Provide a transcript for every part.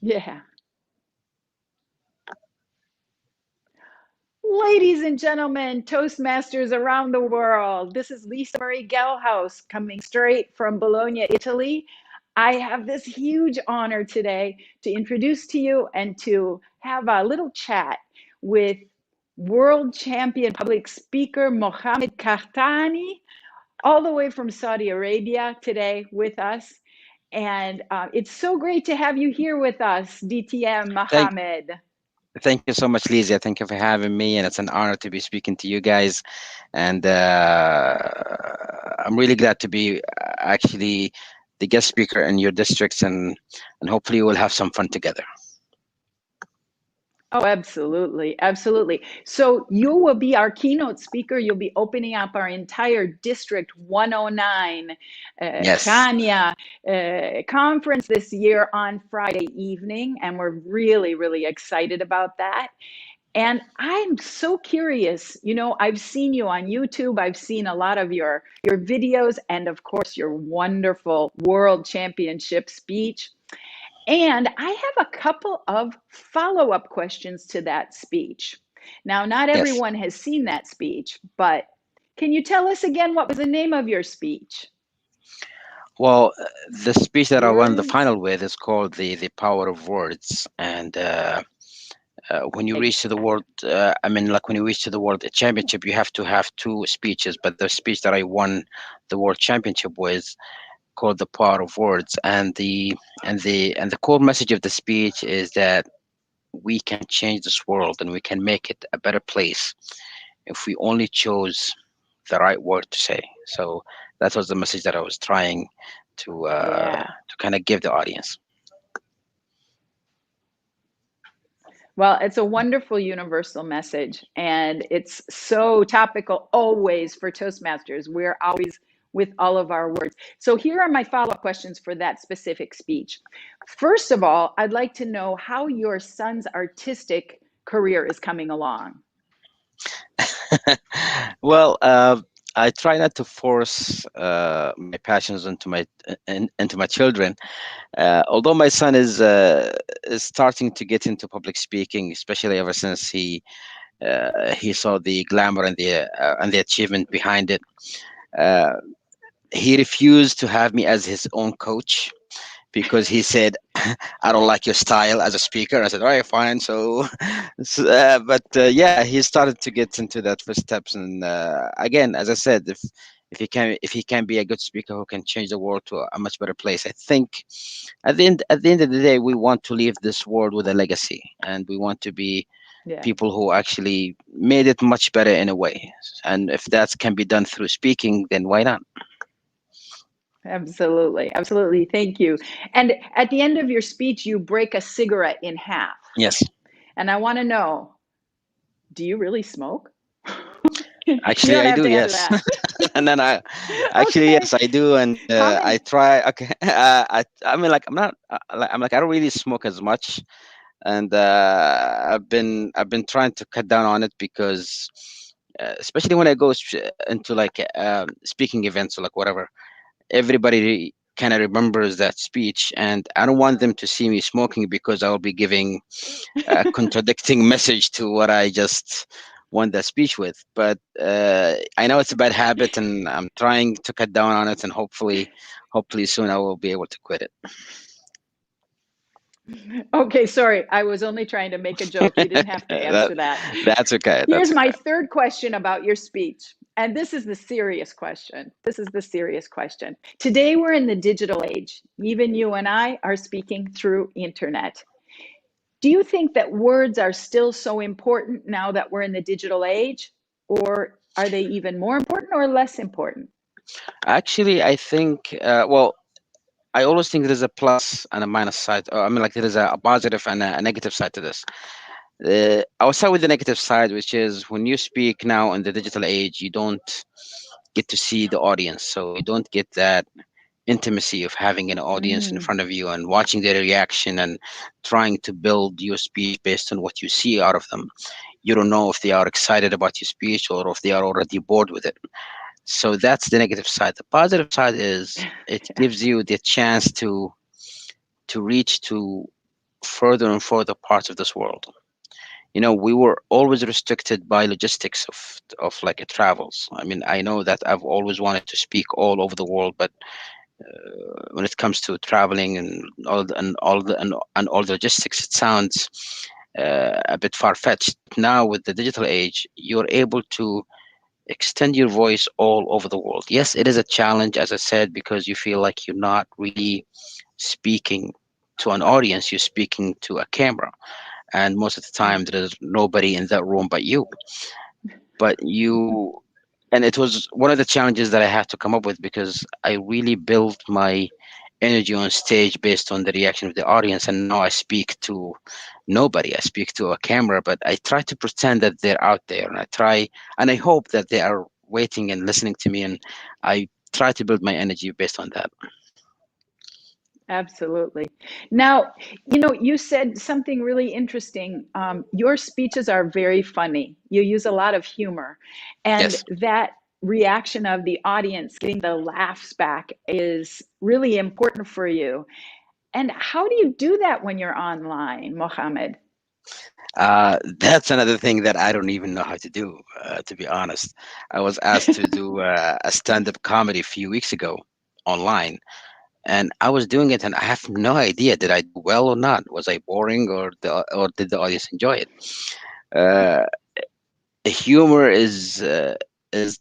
Yeah. Ladies and gentlemen, Toastmasters around the world, this is Lisa Marie Gelhaus coming straight from Bologna, Italy. I have this huge honor today to introduce to you and to have a little chat with world champion public speaker Mohammed Qahtani, all the way from Saudi Arabia today with us. And it's so great to have you here with us, DTM Thank, Mohammed. thank you so much, Lizia. Thank you for having me, and it's an honor to be speaking to you guys. And I'm really glad to be actually the guest speaker in your districts, and hopefully we'll have some fun together. Oh, absolutely. Absolutely. So you will be our keynote speaker. You'll be opening up our entire District 109 Yes. Khania conference this year on Friday evening. And we're really, really excited about that. And I'm so curious, you know, I've seen you on YouTube. I've seen a lot of your videos and of course your wonderful World Championship speech. And I have a couple of follow-up questions to that speech. Now, not Yes. everyone has seen that speech, but can you tell us again what was the name of your speech? Well, the speech that I won the Words? final with is called the Power of Words, and when you reach to the world, I mean, like when you reach to the world championship, you have to have two speeches. But the speech that I won the world championship with called the Power of Words, and the core message of the speech is that we can change this world and we can make it a better place if we only chose the right word to say. So that was the message that I was trying Yeah. to kind of give the audience. Well, it's a wonderful universal message, and it's so topical always for Toastmasters. We're always with all of our words. So here are my follow-up questions for that specific speech. First of all, I'd like to know how your son's artistic career is coming along. Well, I try not to force my passions into my children. Although my son is starting to get into public speaking, especially ever since he saw the glamour and the achievement behind it. Uh, he refused to have me as his own coach because he said, "I don't like your style as a speaker." I said, "All right, fine." So, but yeah, he started to get into that first steps. And again, as I said, if he can be a good speaker who can change the world to a much better place, I think at the end of the day, we want to leave this world with a legacy, and we want to be Yeah. people who actually made it much better in a way. And if that can be done through speaking, then why not? Absolutely. Absolutely. Thank you. And at the end of your speech, you break a cigarette in half. Yes. And I want to know, do you really smoke? You Actually, don't I have do, to answer yes. that. And then actually, Okay. yes, I do, and How I many? try. Okay, I mean, like, I'm not, I'm like, I don't really smoke as much, and I've been trying to cut down on it because, especially when I go into like speaking events or like whatever, everybody kind of remembers that speech, and I don't want them to see me smoking because I will be giving a contradicting message to what I just won that speech with. But I know it's a bad habit, and I'm trying to cut down on it, and hopefully soon I will be able to quit it. Okay, sorry. I was only trying to make a joke. You didn't have to that, answer that. that's okay. That's Here's my okay. third question about your speech. And this is the serious question. This is the serious question. Today we're in the digital age. Even you and I are speaking through internet. Do you think that words are still so important now that we're in the digital age? Or are they even more important or less important? Actually, I think well, I always think there's a plus and a minus side. I mean, like there is a positive and a negative side to this. I'll start with the negative side, which is when you speak now in the digital age, you don't get to see the audience, so you don't get that intimacy of having an audience in Mm, front of you and watching their reaction and trying to build your speech based on what you see out of them. You don't know if they are excited about your speech or if they are already bored with it. So that's the negative side. The positive side is it yeah. gives you the chance to reach to further and further parts of this world. We were always restricted by logistics of like travels. I mean, I know that I've always wanted to speak all over the world, but when it comes to traveling and all the logistics, it sounds a bit far-fetched. Now with the digital age, you're able to extend your voice all over the world. Yes, it is a challenge, as I said, because you feel like you're not really speaking to an audience, you're speaking to a camera, and most of the time there's nobody in that room but you. But you And it was one of the challenges that I had to come up with, because I really built my energy on stage based on the reaction of the audience, and now I speak to nobody. I speak to a camera, but I try to pretend that they're out there, and I hope that they are waiting and listening to me, and I try to build my energy based on that. Absolutely. Now, you said something really interesting. Your speeches are very funny. You use a lot of humor. And Yes. that reaction of the audience, getting the laughs back, is really important for you. And how do you do that when you're online, Mohammed? That's another thing that I don't even know how to do, to be honest. I was asked to do a stand-up comedy a few weeks ago online, and I was doing it, and I have no idea, did I do well or not? Was I boring, or did the audience enjoy it? Uh, Humor is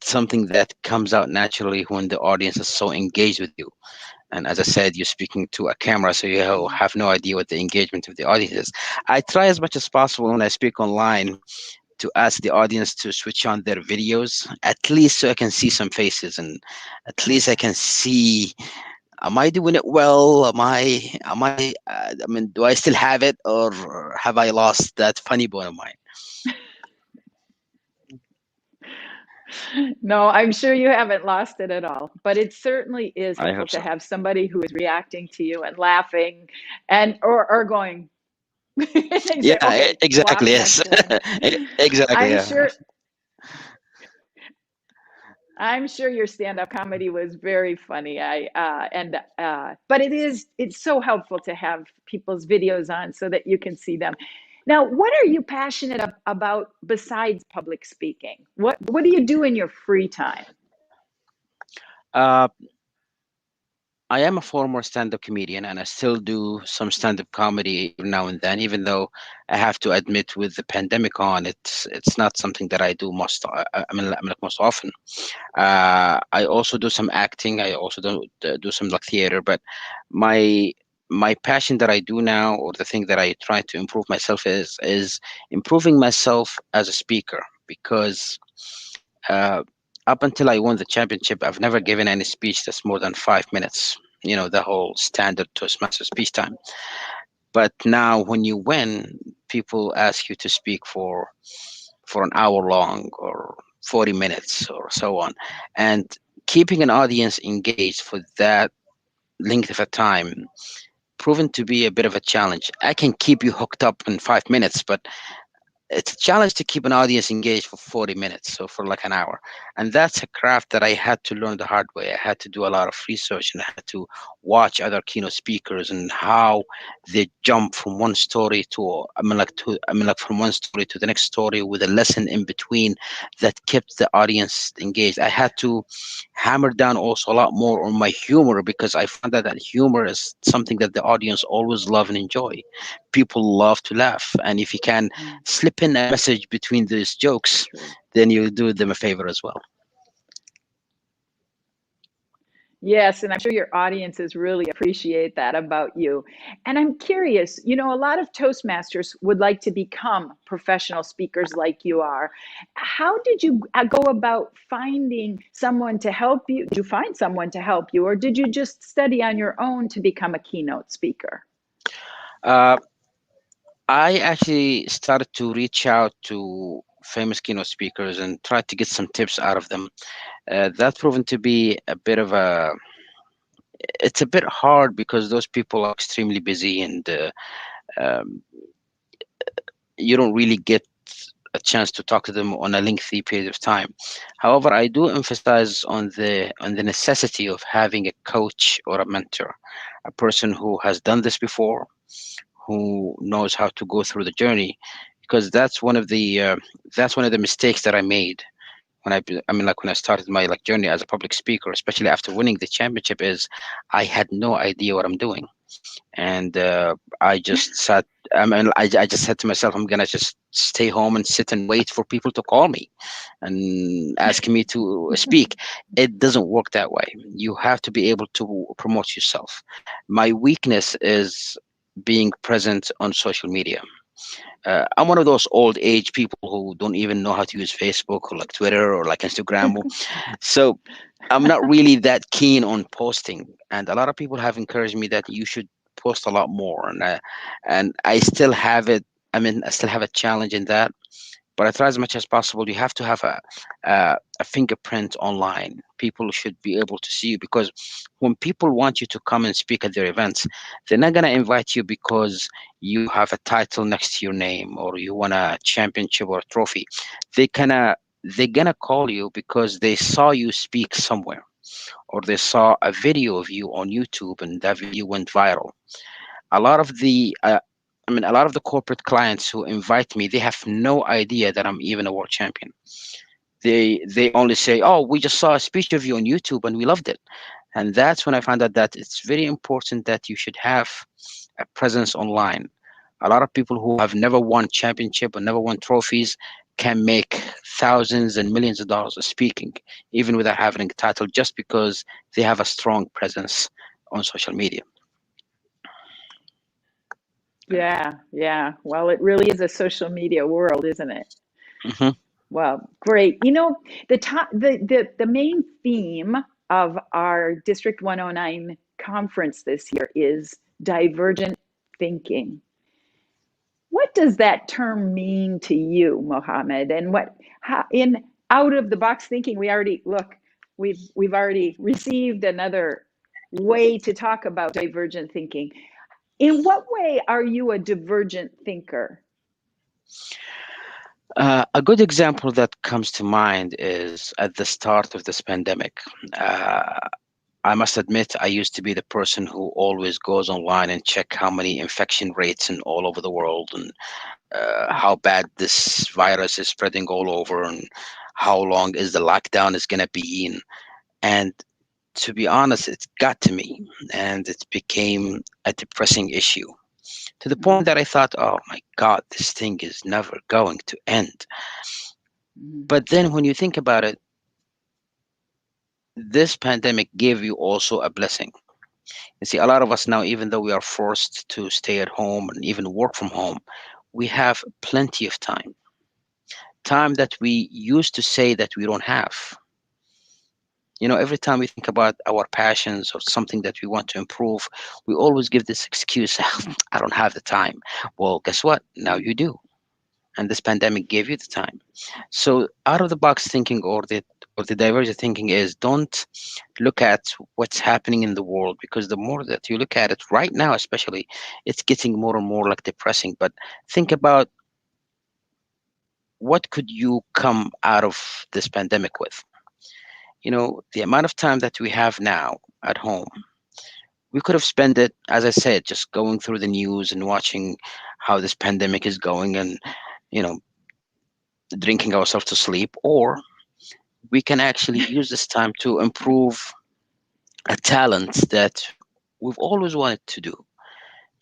something that comes out naturally when the audience is so engaged with you. And as I said, you're speaking to a camera, so you have no idea what the engagement of the audience is. I try as much as possible when I speak online to ask the audience to switch on their videos, at least so I can see some faces, and at least I Okay. can see, am I doing it well? I mean, do I still have it, or have I lost that funny bone of mine? No, I'm sure you haven't lost it at all, but it certainly is I helpful hope to so. have somebody who is reacting to you and laughing and or going and say, Yeah, okay, exactly. laugh Yes. next one. Exactly. I'm Yeah. sure I'm sure your stand-up comedy was very funny. But it's so helpful to have people's videos on so that you can see them. Now, what are you passionate about besides public speaking? What do you do in your free time? Uh, I am a former stand-up comedian, and I still do some stand-up comedy every now and then. Even though I have to admit, with the pandemic on, it's not something that I do most. I mean, like most often. I also do some acting. I also do some like theater. But my my passion that I do now, or the thing that I try to improve myself, is improving myself as a speaker, because uh, up until I won the championship, I've never given any speech that's more than 5 minutes. The whole standard Toastmaster speech time. But now, when you win, people ask you to speak for an hour long, or 40 minutes, or so on. And keeping an audience engaged for that length of a time proven to be a bit of a challenge. I can keep you hooked up in 5 minutes, but it's a challenge to keep an audience engaged for 40 minutes, so for like an hour. And that's a craft that I had to learn the hard way. I had to do a lot of research, and I had to watch other keynote speakers and how they jump from one story to, I mean, like from one story to the next story, with a lesson in between that kept the audience engaged. I had to hammer down also a lot more on my humor, because I found that humor is something that the audience always love and enjoy. People love to laugh, and if you can Mm, slip in a message between those jokes, true. then you do them a favor as well. Yes, and I'm sure your audiences really appreciate that about you. And I'm curious, a lot of Toastmasters would like to become professional speakers like you are. How did you go about finding someone to help you? Did you find someone to help you, or did you just study on your own to become a keynote speaker? Uh, I actually started to reach out to famous keynote speakers and try to get some tips out of them. That proven to be a bit of a it's a bit hard, because those people are extremely busy, and um, you don't really get a chance to talk to them on a lengthy period of time. However, I do emphasize on the necessity of having a coach or a mentor, a person who has done this before, who knows how to go through the journey, because that's one of the mistakes that I made when I mean, like when I started my like journey as a public speaker, especially after winning the championship, is I had no idea what I'm doing. And I just sat. I mean, I just said to myself, I'm gonna just stay home and sit and wait for people to call me and ask me to speak. It doesn't work that way. You have to be able to promote yourself. My weakness is being present on social media. I'm one of those old age people who don't even know how to use Facebook or like Twitter or like Instagram. So I'm not really that keen on posting, and a lot of people have encouraged me that you should post a lot more, and I still have it. I mean, I still have a challenge in that, but I try as much as possible. You have to have a fingerprint online. People should be able to see you, because when people want you to come and speak at their events, they're not gonna invite you because you have a title next to your name or you won a championship or a trophy. They they're gonna call you because they saw you speak somewhere, or they saw a video of you on YouTube and that video went viral. A lot of the I mean, a lot of the corporate clients who invite me, they have no idea that I'm even a world champion. They only say, "Oh, we just saw a speech of you on YouTube and we loved it." And that's when I found out that it's very important that you should have a presence online. A lot of people who have never won championship or never won trophies can make thousands and millions of dollars speaking, even without having a title, just because they have a strong presence on social media. Yeah, yeah. Well, it really is a social media world, isn't it? Hmm. Well, great. You know, the main theme of our District 109 conference this year is divergent thinking. What does that term mean to you, Mohammed? And what how in out of the box thinking, we already look, we've already received another way to talk about divergent thinking. In what way are you a divergent thinker? A good example that comes to mind is at the start of this pandemic. Uh, I must admit, I used to be the person who always goes online and check how many infection rates in all over the world, and how bad this virus is spreading all over, and how long is the lockdown is going to be. And to be honest, it got to me, and it became a depressing issue, to the point Mm, that I thought, oh my God, this thing is never going to end. mm, But then when you think about it, this pandemic gave you also a blessing. You see, a lot of us now, even though we are forced to stay at home and even work from home, we have plenty of time that we used to say that we don't have. You know, every time we think about our passions or something that we want to improve, we always give this excuse, I don't have the time. Well, guess what? Now you do. And this pandemic gave you the time. So out of the box thinking, or the divergent thinking, is don't look at what's happening in the world, because the more that you look at it right now, especially, it's getting more and more like depressing. But think about what could you come out of this pandemic with. You know, the amount of time that we have now at home, we could have spent it, as I said, just going through the news and watching how this pandemic is going, and you know, drinking ourselves to sleep. Or we can actually use this time to improve a talent that we've always wanted to do.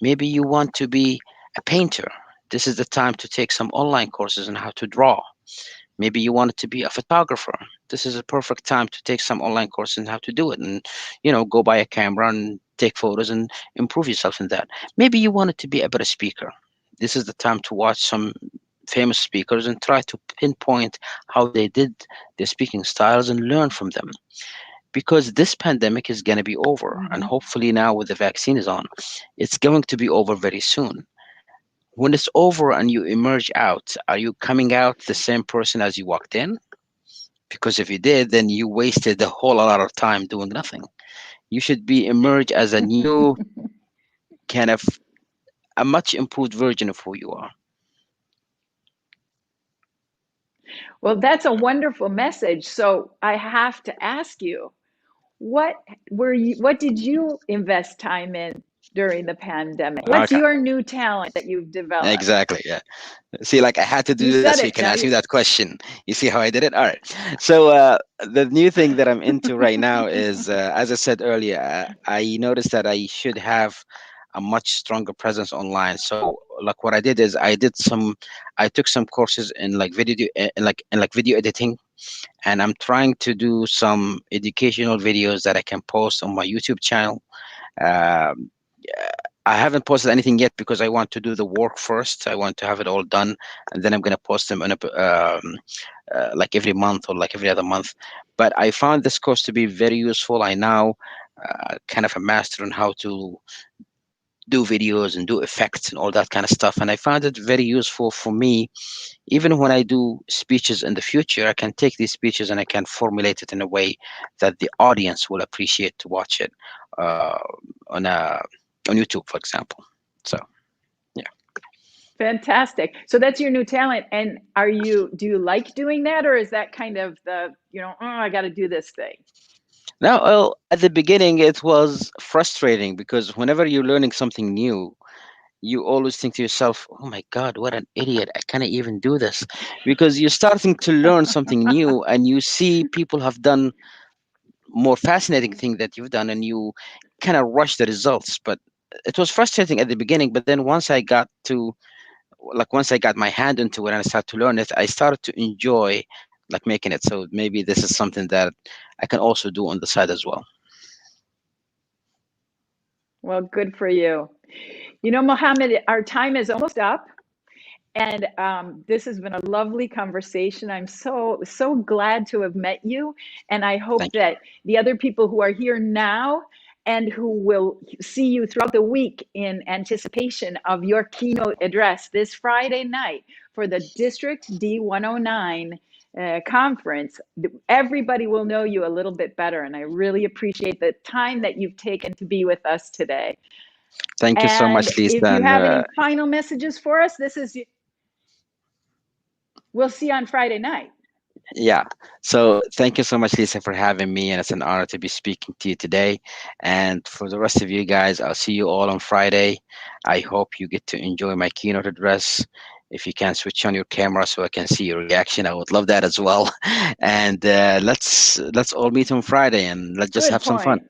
Maybe you want to be a painter. This is the time to take some online courses on how to draw. Maybe you want to be a photographer. This is a perfect time to take some online courses on how to do it, and go buy a camera and take photos and improve yourself in that. Maybe you wanted to be a better speaker. This is the time to watch some famous speakers and try to pinpoint how they did their speaking styles and learn from them, because this pandemic is going to be over, and mhm. hopefully now with the vaccine is on, it's going to be over very soon. When it's over and you emerge out, are you coming out the same person as you walked in? Because if you did, then you wasted a whole lot of time doing nothing. You should be emerge as a new kind of a much improved version of who you are. Well, that's a wonderful message. So I have to ask you, what what did you invest time in during the pandemic. What's Okay. your new talent that you've developed? Exactly. Yeah. See, like I had to You do that said so you it. can Now ask me you that question. You see how I did it? All right. So the new thing that I'm into right now is, as I said earlier, I noticed that I should have a much stronger presence online. So like what I did is I took some courses in like video editing, and I'm trying to do some educational videos that I can post on my YouTube channel. Um, I haven't posted anything yet because I want to do the work first. I want to have it all done, and then I'm gonna post them like every month or like every other month. But I found this course to be very useful. I now kind of a master on how to do videos and do effects and all that kind of stuff, and I found it very useful for me. Even when I do speeches in the future, I can take these speeches and I can formulate it in a way that the audience will appreciate to watch it uh, on on YouTube, for example. So yeah. fantastic. So that's your new talent. And do you like doing that, or is that kind of oh, I got to do this thing? Now, well, at the beginning, it was frustrating because whenever you're learning something new, you always think to yourself, "Oh my God, what an idiot! I can't even do this," because you're starting to learn something new and you see people have done more fascinating thing that you've done, and you kind of rush the results. But it was frustrating at the beginning, but then once I got my hand into it and I started to learn it, I started to enjoy like making it. So maybe this is something that I can also do on the side as well. Well, good for you. Mohammed, our time is almost up. And this has been a lovely conversation. I'm so glad to have met you. And I hope Thank you. that the other people who are here now and who will see you throughout the week in anticipation of your keynote address this Friday night for the District D109 conference, everybody will know you a little bit better. And I really appreciate the time that you've taken to be with us today. Thank you so And much, Lisa. if you And have any final messages for us, we'll see you on Friday night. yeah, so thank you so much, Lisa, for having me. And it's an honor to be speaking to you today. And for the rest of you guys, I'll see you all on Friday. I hope you get to enjoy my keynote address. If you can switch on your camera so I can see your reaction, I would love that as well. And let's all meet on Friday and let's just Good have some fun. point.